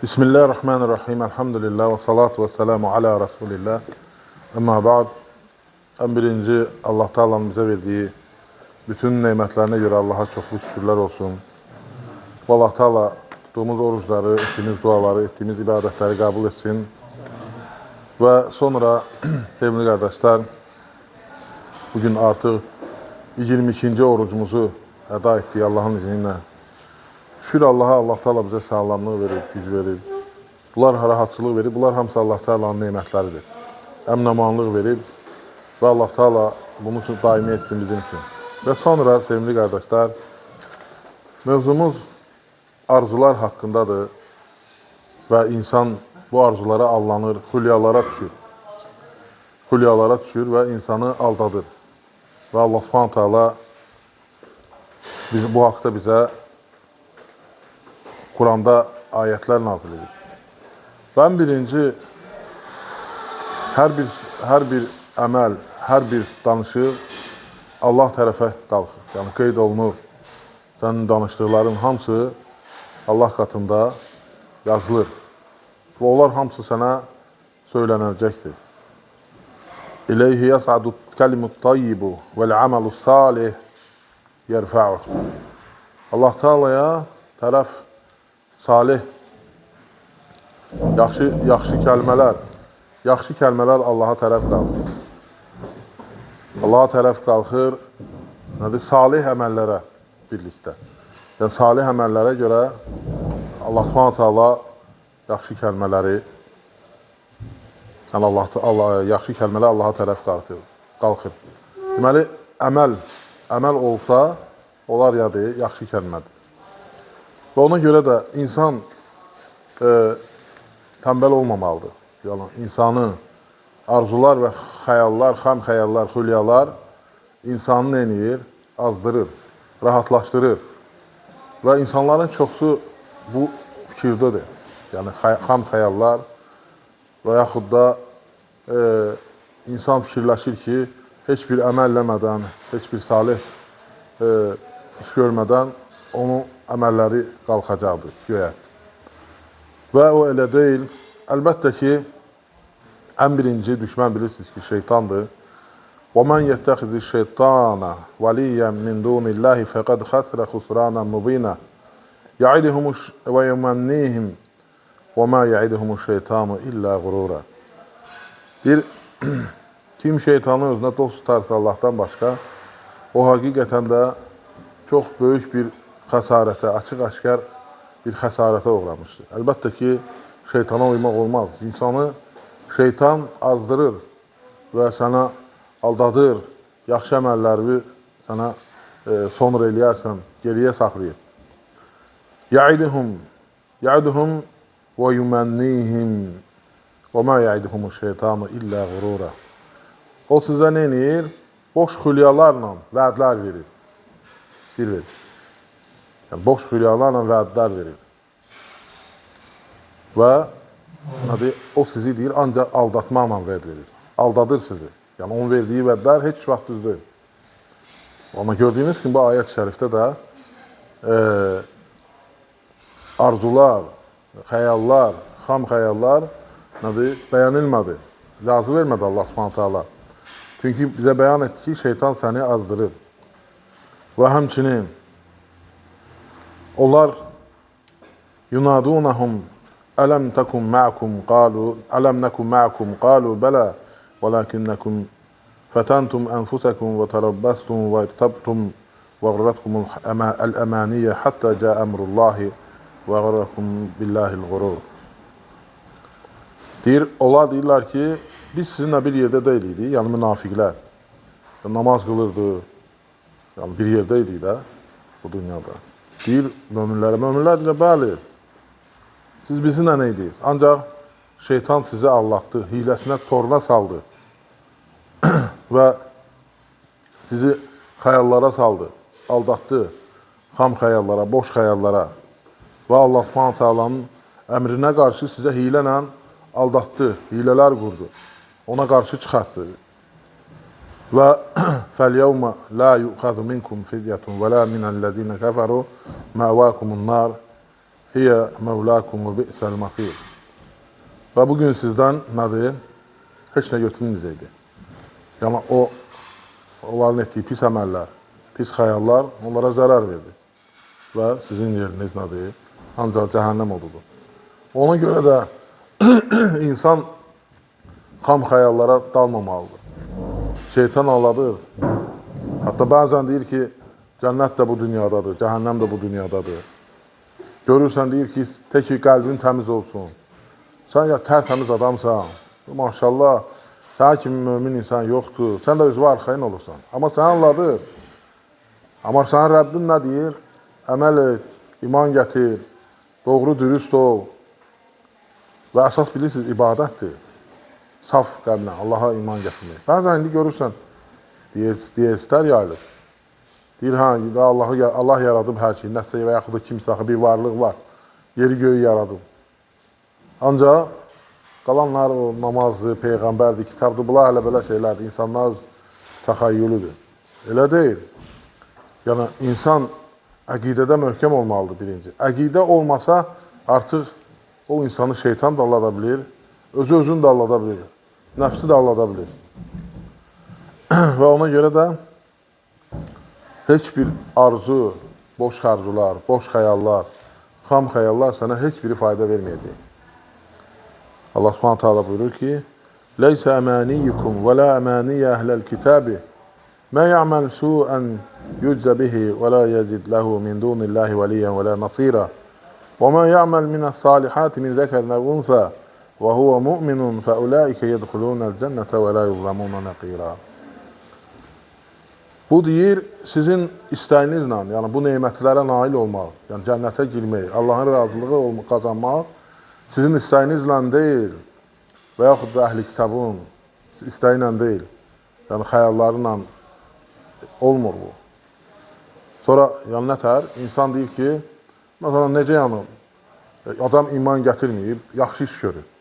Bismillahirrahmanirrahim. Elhamdülillah ve salatu ve selamu ala Resulillah. Amma ba'd. En birinci Allah Teala'nın bize verdiği bütün nimetlerine göre Allah'a çoklu şükürler olsun. Ve Allah Teala tuttuğumuz oruçları, ettiğimiz duaları, ettiğimiz ibadetleri kabul etsin. Ve sonra sevgili kardeşler, bugün artık 22. orucumuzu eda ettiği Allah'ın izniyle. Şükür Allah'a, Allah Teala bize sağlamlığı verir, güc verir. Bunlar rahatçılığı verir. Bunlar hamısı Allah Teala'nın nimetləridir. Əmin-amanlıq verir və Allah Teala bunu üçün daimi etsin bizim üçün. Və sonra sevgili kardeşler, mövzumuz arzular hakkındadır və insan bu arzulara allanır, xülyalara düşür. Xülyalara düşür və insanı aldadır. Və Allah Subhanahu Teala bu haqda bizə Kur'an'da ayetler nazil edir. Ben birinci her bir əməl, her bir danışıq Allah tərəfə qalxır. Yəni qeyd olunur. Sənin danışdıqların hamısı Allah katında yazılır. Və onlar hamısı sənə söylənəcəkdir. İleyhi yas'adu kelimut tayyibu vel amalu salih yerfa'uh. Allah Teala'ya tərəf salih, yaxşı kəlmələr Allaha tərəf qalxır. Allaha tərəf qalxır, nədir? Salih əməllərə birlikdə. Yəni, salih əməllərə görə Allah Subhanahu Teala yaxşı kəlmələri, yaxşı kəlmələr Allaha tərəf qalxır. Deməli, əməl olsa, onlar yaxşı kəlmədir. Və ona görə də insan tənbəl olmamalıdır. Yəni, insanı arzular və xəyallar, xam xəyallar, xülyalar insanı nə edir? Azdırır, rahatlaşdırır. Və insanların çoxsu bu fikirdədir. Yəni, xam xəyallar və yaxud da insan fikirləşir ki, heç bir əməlləmədən, heç bir salih iş görmədən onun əməlləri qalxacaqdır göyə. Və o elə deyil. Əlbəttə ki, ən birinci düşmən bilirsiniz ki, şeytandır. وَمَنْ يَتَّخِذِ الشَّيْطَانَ وَلِيًّا مِنْ دُونِ اللّٰهِ فَقَدْ خَسِرَ خُسْرَانًا مُبِينًا يَعِدُهُمْ وَيُمَنِّيهِمْ وَمَا يَعِدُهُمُ الشَّيْطَانُ إِلَّا غُرُورًا. Kim şeytanı özünə dost tutarsa Allah'tan başqa, o həqiqətən də çox böyük bir xəsarətə, açıq-aşkar bir xəsarətə uğramışdır. Əlbəttə ki, şeytana uymaq olmaz. İnsanı şeytan azdırır və sənə aldadır, yaxşı əməlləri sənə sonra eləyərsən, geriyə saxlayır. Yə'iduhum və yumennihim və mə yə'iduhumu şeytanu illə qurura. O sizə nə edir? Boş xülyalarla vədlər verir. Sir verir. Yəni, boş xülyalarla vədlər verir. Və o sizi deyir, ancaq aldatmaqla vəd verir. Aldadır sizi. Yəni, onun verdiyi vədlər heç vaxt düz deyil. Amma gördüyünüz kimi bu ayət-i şərifdə də arzular, xəyallar, xam xəyallar bəyənilmədi. İcazə vermədi Allah Subhanahu Teala. Çünki bizə bəyan etdi ki, şeytan səni azdırır. Və həmçinin onlar yunadunahum ələm təkum ma'kum qalu ələm nəkum ma'kum qalu bələ vələkinnəkum fətəntum ənfusakum və tərəbbəsitum və irtabtum və qırratkumul əməniyyə həttə cə əmrullahi və qırrakum billahil qurur. Onlar deyirlər ki, biz sizinlə bir yerdə deyilik, yəni münafiqlər. Namaz qılırdı, yəni bir yerdə idik də bu dünyada. Deyir möminlərə, möminlər deyir, bəli, siz bizimlə nə edirsiniz? Ancaq şeytan sizi allatdı, hiləsinə toruna saldı və sizi xəyallara saldı, aldatdı, xam xəyallara, boş xəyallara və Allah Subhanahu Teala'nın əmrinə qarşı sizə hilənə aldatdı, hilələr qurdu, ona qarşı çıxartdı. Və fəl-yevmə la yu'xazu minkum fidyətun və la minəl-ləzine kəfəru məvəkumun nar hiyə mevlakum və bi'səl masir. Və bugün sizdən nədir? Heç nə götürməyəcəkdir. Yəni, onların etdiyi pis əməllər, pis xəyallar onlara zərər verdi. Və sizin yeriniz nədir? Ancaq cəhənnəm odudur. Ona görə də insan xam xəyallara dalmamalıdır. Şeytan ağladır. Hatta bəzən deyir ki, cənnət də bu dünyadadır, cəhənnəm də bu dünyadadır. Görürsən, deyir ki, tək ki, qəlbin təmiz olsun. Sən ya tərtəmiz adamsan, maşallah, sən kimi mömin insan yoxdur, sən də özü arxayın olursan. Amma sən anladır. Amma sən Rəbbin nə deyir? Əməl et, iman gətir, doğru, dürüst ol. Və əsas bilirsiniz, ibadətdir. Saf qəlblə, Allaha iman gətirmək. Bəzən indi görürsən, deyəstər yayılır. Deyir, Allah yaradıb hər şey, nəsə və yaxud da kimsə, bir varlıq var, yeri göyü yaradıb. Ancaq qalanlar o namazdır, peyğəmbərdir, kitabdır, bunlar hələ belə şeylərdir, insanlar təxəyyülüdür. Elə deyil. Yəni, insan əqidədə möhkəm olmalıdır birinci. Əqidə olmasa, artıq o insanı şeytan da allada bilir, özünü də allada bilir, nəfsi də allada bilir. Və ona görə də heç bir arzu, boş arzular, boş xəyallar, xam xəyallar sənə heç biri fayda verməyəcək. Allah Subhanahu taala buyurur ki: "Leysa amaniyyukum və la amaniy ahlul kitabi ma ya'mal su'an yujza bihi və la yecid lahu min dunillahi veliyyan və la nasira. Və ma ya'mal minas salihati min zakarin aw unsa və huve mu'minun fa ulaika yedkhulunal cennete və la yuzlamuna naqira." Bu deyir, sizin istəyinizlə, yəni bu nemətlərə nail olmaq, yəni cənnətə girmək, Allahın razılığı qazanmaq, sizin istəyinizlə deyil və yaxud da əhl-i kitabın istəyinlə deyil, yəni xəyallarla olmur bu. Sonra, yəni nətər? İnsan deyir ki, məsələn, necə yəni, adam iman gətirməyib, yaxşı iş görür,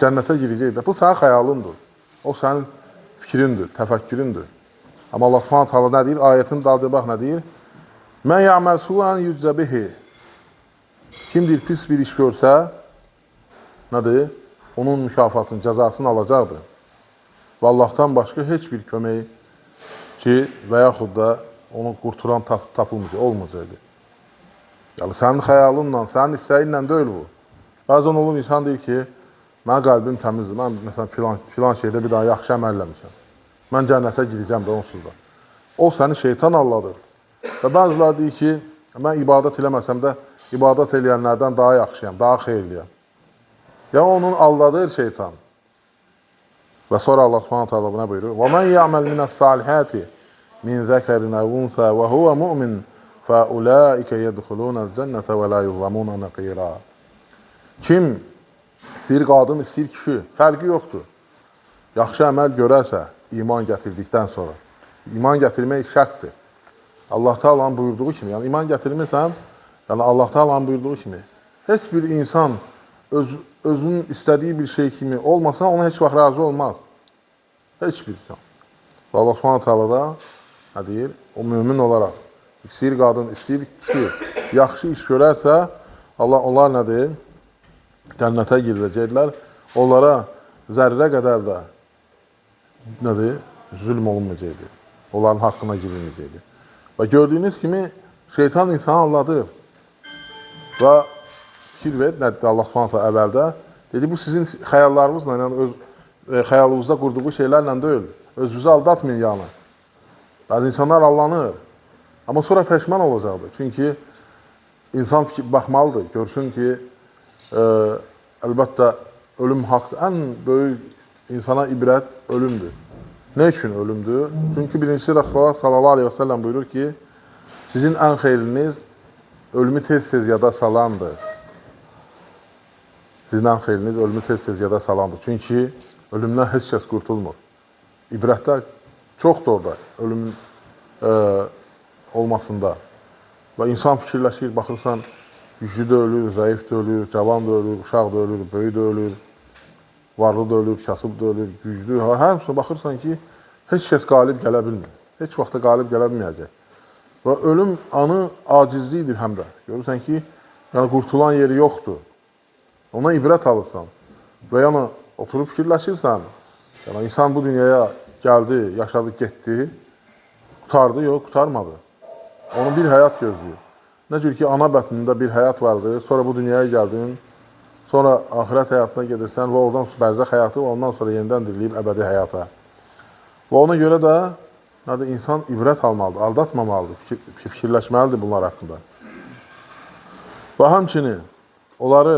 cənnətə girəcək də, bu sənin xəyalındır, o sənin fikrindir, təfəkküründür. Amma Allah Subhanahu taala nə deyir? Ayətin dalında bax nə deyir? Mən ya'mal su'an yujza bihi. Kim deyir pis bir iş görsə, nədir? Onun mükafatını, cəzasını alacaqdır. Və Allahdan başqa heç bir köməkçi və yaxud da onu qurturan tapılmayacaq, olmayacaqdır. Yəni sənin xəyalınla, sənin istəyinlə deyil bu. Bəzən olur insan deyir ki, mən qəlbim təmizdir, mən məsələn filan şeydə bir daha yaxşı əməl eləmişəm. Mən cənnətə gidəcəm də onsuz da. O səni şeytan alladır. Və bəzilər deyir ki, mən ibadət eləməsəm də, ibadət eləyənlərdən daha yaxşıyam, daha xeyirliyəm. Yəni, onun aldadır şeytan. Və sonra Allah Subhanahu taala buna buyurur: "Və men ya'mal minas salihati min zakarin aw unsa və huve mu'min fa ulaika yedkhulunal cennete və la yuzlamuna naqira." Kim istəyir qadın, istəyir kişi, fərqi yoxdur. Yaxşı əməl görərsə, iman gətirdikdən sonra. İman gətirmək şərtdir. Allah Taala'nın buyurduğu kimi, yəni iman gətirmirsən, yəni Allah Taala'nın buyurduğu kimi, heç bir insan özünün istədiyi bir şey kimi olmasa, ona heç vaxt razı olmaz. Heç bir insan. Və Allah Subhanahu Taala da nə deyir? O mömin olaraq, istəyir qadın, istəyir kişi, yaxşı iş görərsə, onlar nə deyir? Cənnətə giriləcəklər. Onlara zərrə qədər də nədir? Zülm olunmayacaqdır. Onların haqqına girilməyəcəkdir. Və gördüyünüz kimi şeytan insanı anladır. Və fikir ver, nədir Allah Subhanahu əvvəldə? Dedi, bu sizin xəyallarınızla, yəni xəyalınızda qurduğu şeylərlə deyil. Özünüzü aldatmayın yəni. Bəzi insanlar allanır. Amma sonra peşman olacaqdır. Çünki insan baxmalıdır. Görsün ki, əlbəttə ölüm haqdır. Ən böyük insana ibrət ölümdür. Ne üçün ölümdür? Çünki birincisi Rasulullah sallallahu aleyhi ve sellem buyurur ki, sizin ən xeyriniz ölümü tez-tez yada salandır. Sizin ən xeyriniz ölümü tez-tez yada salandır. Çünki ölümdən heç kəs qurtulmur. İbrətlər çoxdur orada ölümün olmasında. Və insan fikirləşir, baxırsan, güclü də ölür, zəif də ölür, cavan da ölür, uşaq da ölür, böyük də ölür, varlı da ölür, kasıb da ölür, güclü. Həmsə baxırsan ki, heç kəs qalib gələ bilmir. Heç vaxtda qalib gələ bilməyəcək. Və ölüm anı acizliyidir həm də. Görürsən ki, Yəni, qurtulan yeri yoxdur. Ona ibrət alırsan. Və yəni, oturub fikirləşirsən. Yəni, insan bu dünyaya gəldi, yaşadı, getdi. Qutardı, yox, qutarmadı. Onu bir həyat gözləyir. Nə cür ki, ana bətnində bir həyat vardı, sonra bu dünyaya gəldin, sonra axirət həyatına gedirsən və oradan bərzəx həyatı, ondan sonra yenidən diriləyib əbədi həyata. Və ona görə də insan ibrət almalıdır, aldatmamalıdır, fikirləşməlidir bunlar haqqında. Və həmçinin onları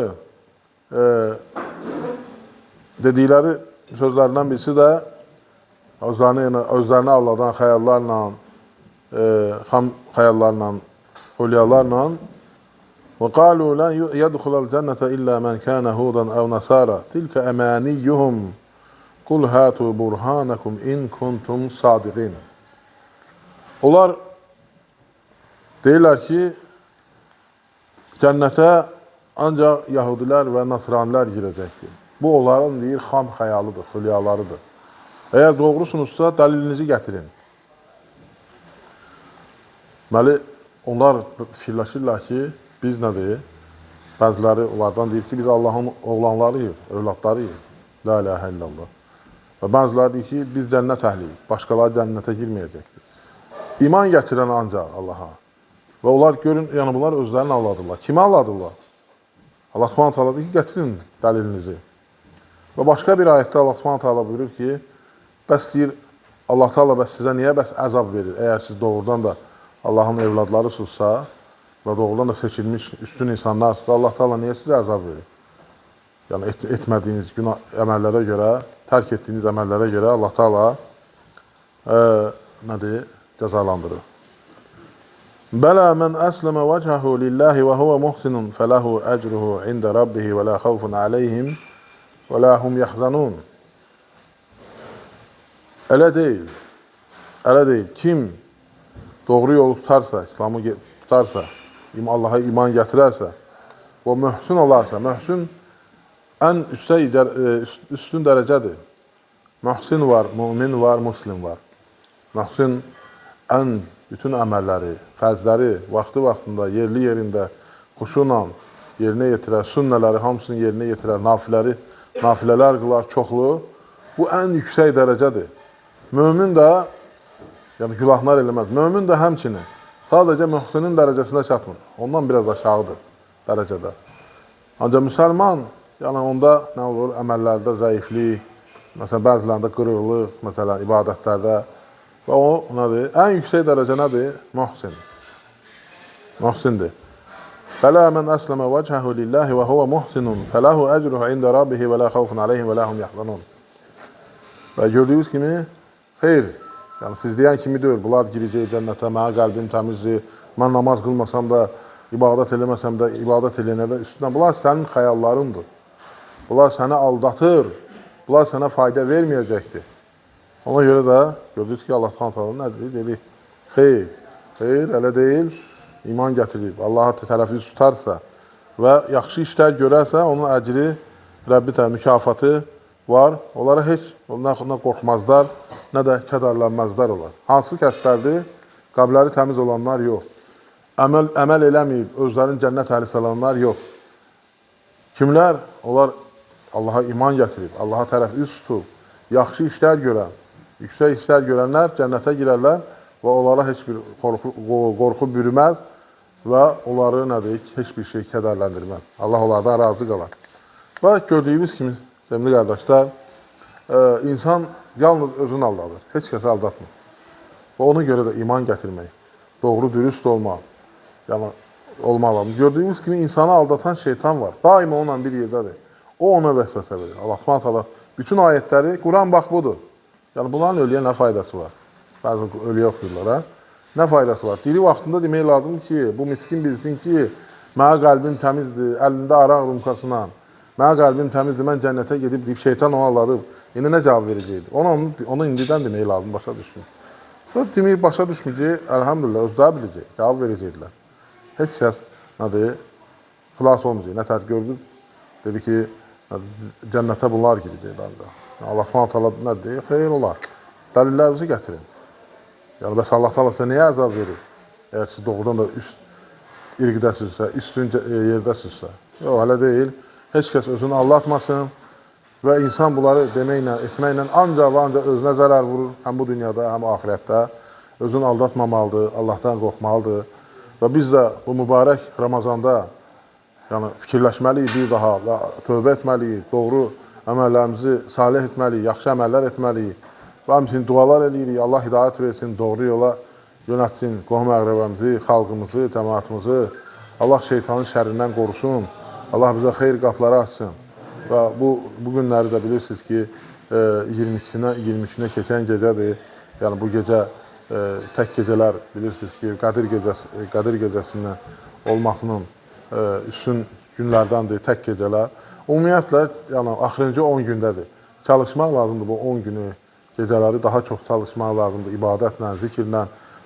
dedikləri sözlərindən birisi də özlərini avladan xəyallarla, xam xəyallarla, xülyalarla وَقَالُوا لَنْ يَدْخُلَ الْجَنَّةَ إِلَّا مَنْ كَانَ هُودًا أَوْ نَصَارَى تِلْكَ أَمَانِيُّهُمْ قُلْ هَاتُوا بُرْهَانَكُمْ إِنْ كُنْتُمْ صَادِقِينَ. Onlar deyirlər ki, cənnətə ancaq Yahudilər və Nasranilər girəcəkdir. Bu, onların deyir, xam xəyalıdır, xülyalarıdır. Əgər doğrusunuzsa, dəlilinizi gətirin. Deməli, onlar fikirləşirlər ki, biz nədir? Bəziləri onlardan deyir ki, biz Allahın oğlanlarıyıq, övladlarıyıq. La iləhə illallah. Və bəziləri deyir ki, biz cənnət əhliyik, başqaları cənnətə girməyəcəkdir. İman gətirən ancaq Allaha. Və onlar görün, yəni bunlar özlərini avladırlar. Kimi avladırlar? Allah Subhanahu taala deyir ki, gətirin dəlilinizi. Və başqa bir ayətdə Allah Subhanahu taala buyurur ki, bəs deyir, Allah Taala bəs sizə niyə bəs əzab verir? Əgər siz doğrudan da Allahın evladlarısınızsa və doğrudan da seçilmiş üstün insanlarsınızsa, Allah Taala niyə sizə əzab verir? Yəni etmədiyiniz günah əməllərə görə, tərk etdiyiniz əməllərə görə Allah Taala nədir? Cəzalandırır. Bələ mən əsləmə vəchəhu lillahi və huvə muhsinun fələhu əcruhu ində rabbihi və la xavfun aleyhim və la hum yəhzanun. Elə deyil. Kim doğru yolu tutarsa, İslamı tutarsa, Allaha iman gətirərsə, o mühsin olarsa, mühsin ən üstün dərəcədir. Mühsin var, mümin var, muslim var. Mühsin ən bütün əməlləri, fərzləri vaxtında, yerli yerində, xuşuyla yerinə yetirər, sünnələri hamısını yerinə yetirər, nafilələr qılar, çoxlu. Bu ən yüksək dərəcədir. Mömin də, yəni günahlar eləməz, mömin də həmçinin sadəcə mühsinin dərəcəsində çatmır. Ondan biraz aşağıdır dərəcədə. Ancaq müsəlman, yəni onda nə olur, əməllərdə zəiflik, məsələn, bəzilərində qırıqlıq, məsələn, ibadətlərdə və o, nədir? Ən yüksək dərəcə nədir? Muhsin. Muhsindir. Bələ mən əsləmə vəchəhu lillahi və huvə muhsinun fələhu əcruhu ində rabbihi və la xavfun aleyhim və la hum yəhzanun. Və gördüyünüz kimi, xeyr, yəni siz deyən kimi deyil, bunlar girəcək cənnətə, mənə qəlbim təmizdir, mən namaz qılmasam da, ibadət eləməsəm də, ibadət eləyənə də üstünə. Bunlar sənin xəyallarındır. Bunlar səni aldatır, bunlar sənə fayda verməyəcəkdir. Ona görə də gördünüz ki, Allah Subhanahu nə dedi? Xeyr, elə deyil, iman gətirib, Allaha tərəfi tutarsa və yaxşı işlər görərsə, onun əcri, Rəbbi tərəfi mükafatı var. Onlara heç nə qorxmazlar, nə də kədarlanmazlar olar. Hansı kəslərdir? Qabləri təmiz olanlar yox. Əməl eləməyib, özlərin cənnət əhli salanlar yox. Kimlər? Onlar Allaha iman gətirib, Allaha tərəf üst tutub, yaxşı işlər görən, yüksək işlər görənlər cənnətə girərlər və onlara heç bir qorxu bürüməz və onları heç bir şey kədərləndirməz. Allah onlardan razı qalar. Və gördüyümüz kimi, sevgili qardaşlar, insan yalnız özünü aldadır, heç kəsi aldatmır. Və ona görə də iman gətirmək, doğru, dürüst olmaq, yəni olmalı. Gördüyümüz kimi insanı aldatan şeytan var, daima onunla bir yerdədir. O ona vəsvəsə verir. Allah Subhanahu bütün ayətləri, Quran bax budur. Yəni, bunların ölüyə nə faydası var? Bəzi ölüyə oxuyurlar, nə faydası var? Diri vaxtında demək lazımdır ki, bu miskin bilsin ki, mənə qəlbim təmizdir, əlində araq rumkasına, mənə qəlbim təmizdir, mən cənnətə gedib deyib, şeytan onu alladıb. İndi nə cavab verəcəkdir? Onu indidən demək lazım, başa düşsün. Demək, başa düşməyəcək, əlhamdülillah, özləri biləcək, cavab verəcəklər. Heç kəs, xilas olmayacaq. Nə tər gördük? Dedi ki, cənnətə bunlar gidəcək. Allah Subhanahu nə deyir? Xeyr olar. Dəlillərinizi gətirin. Yəni, bəs Allah Taala sizə niyə əzab verir? Əgər siz doğrudan da irqdəsinizsə, üstün yerdəsinizsə. Yox, elə deyil. Heç kəs özünü aldatmasın və insan bunları deməklə, etməklə ancaq və ancaq özünə zərər vurur, həm bu dünyada, həm axirətdə. Özünü aldatmamalıdır, Allahdan qorxmalıdır. Və biz də bu mübarək Ramazanda fikirləşməliyik bir daha və tövbə etməliyik, doğru əməllərimizi salih etməliyik, yaxşı əməllər etməliyik. Və həmçinin dualar eləyirik, Allah hidayət versin, doğru yola yönətsin qohum-əqrəbəmizi, xalqımızı, cəmaatımızı. Allah şeytanın şərrindən qorusun, Allah bizə xeyir qapıları açsın. Və bu günləri də bilirsiniz ki, 22-sinə keçən gecədir. Yəni bu gecə tək gecələr bilirsiniz ki, Qədir gecəsindən olmasının üstün günlərdəndir, tək gecələr. Ümumiyyətlə, yəni axırıncı 10 gündədir. Çalışmaq lazımdır bu 10 günü, gecələri daha çox çalışmaq lazımdır, ibadətlə, zikirlə,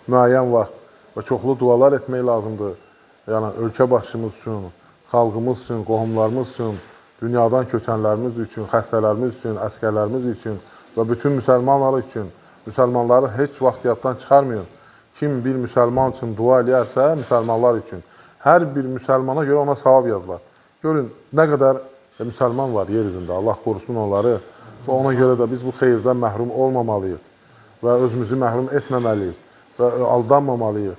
müəyyən vaxt və çoxlu dualar etmək lazımdır. Yəni ölkə başçımız üçün, xalqımız üçün, qohumlarımız üçün, dünyadan köçənlərimiz üçün, xəstələrimiz üçün, əskərlərimiz üçün və bütün müsəlmanlar üçün. Müsəlmanları heç vaxt yaddan çıxarmayın. Kim bir müsəlman üçün dua eləyərsə, müsəlmanlar üçün. Hər bir müsəlmana görə ona savab yazılar. Görün, nə qədər müsəlman var yer üzündə, Allah qorusun onları. Və ona görə də biz bu xeyirdən məhrum olmamalıyıq və özümüzü məhrum etməməliyik və aldanmamalıyıq.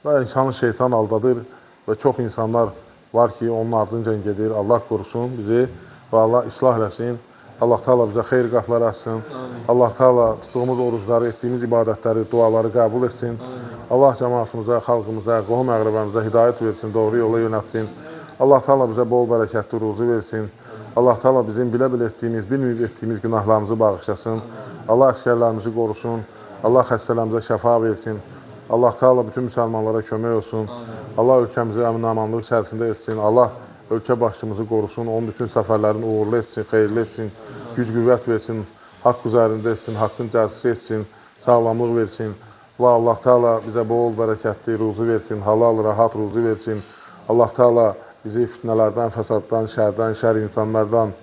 Və insanı şeytan aldadır və çox insanlar var ki, onun ardınca gedir. Allah qorusun bizi və Allah islah eləsin. Allah Teala bizə xeyir qapıları açsın. Allah Teala tutduğumuz orucları, etdiyimiz ibadətləri, duaları qəbul etsin. Allah cəmaatımıza, xalqımıza, qohum-əqrəbəmizə hidayət versin, doğru yola yönətsin. Allah Teala bizə bol bərəkətli ruzu versin. Allah Teala bizim bilə-bilə etdiyimiz, bilməyib etdiyimiz günahlarımızı bağışlasın. Allah əskərlərimizi qorusun. Allah xəstələrimizə şəfa versin. Allah Teala bütün müsəlmanlara kömək olsun. Allah ölkəmizi əmin-amanlıq içərisində etsin. Allah ölkə başçımızı qorusun. Onun bütün səfərlərini uğurlu etsin, xeyirli etsin. Güc-qüvvət versin, haqq üzərində etsin, haqqın cəzisi etsin, sağlamlıq versin. Və Allah Teala bizə bol bərəkətli ruzu versin, halal, rahat ruzu versin. Allah Teala bizi fitnələrdən, fəsaddan, şərdən, şər insanlardan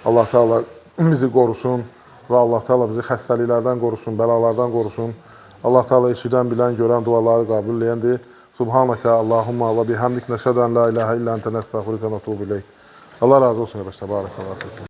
Allah Teala bizi qorusun və Allah Teala bizi xəstəliklərdən qorusun, bəlalardan qorusun. Allah Teala eşidən, bilən, görən duaları qəbul edəndir. Subhanəkə Allahumma və bihamdik nəşədən la iləhə illə əntə nəstəğfirukə və nətubu ileyk. Allah razı olsun qardaşlar. Barakallahu.